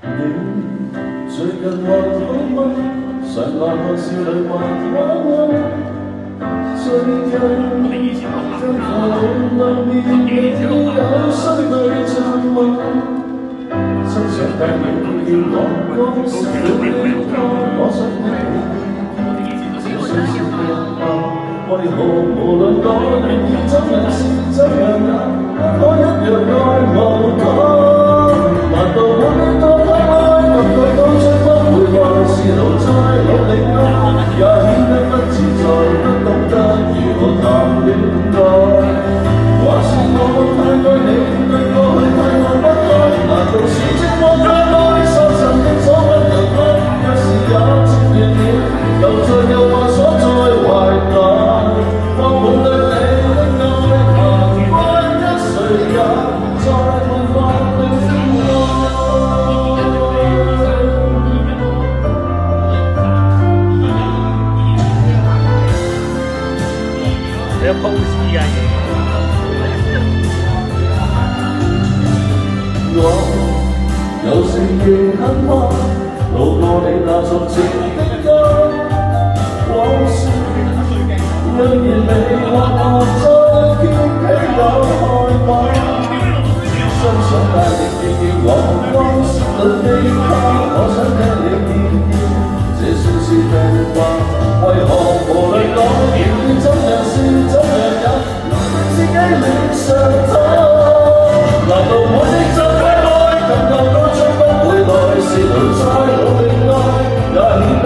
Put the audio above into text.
你最近還好嗎？常來看少女還玩嗎？最近跟父母面你有衰女像嗎？親想帶你見我公司了我想你小小小的話，為何無論我願意怎樣是怎樣也我一樣愛無講？難道我的多可愛感覺到最不回來是路再努力愛，也顯得不自在，不懂得如何談戀愛。還是我太愛你，對過去太愛不愛，難道是寂寞太愛，受盡的所不能愛，有時也折斷了，留在舊話所在懷內，放滿對你的愛，難怪一誰也再沒法戀愛。有 pose 㗎我有時亦很怕路過你那熟悉的街，往事仍然未學再揭起有害怕，相想帶你見見我光鮮裏的他，我想聽你見見，這算是病吧？為何無論我願意怎樣是怎樣也自己戀上他？難道我的真愛感覺到將不回來，是路再努力愛，也顯得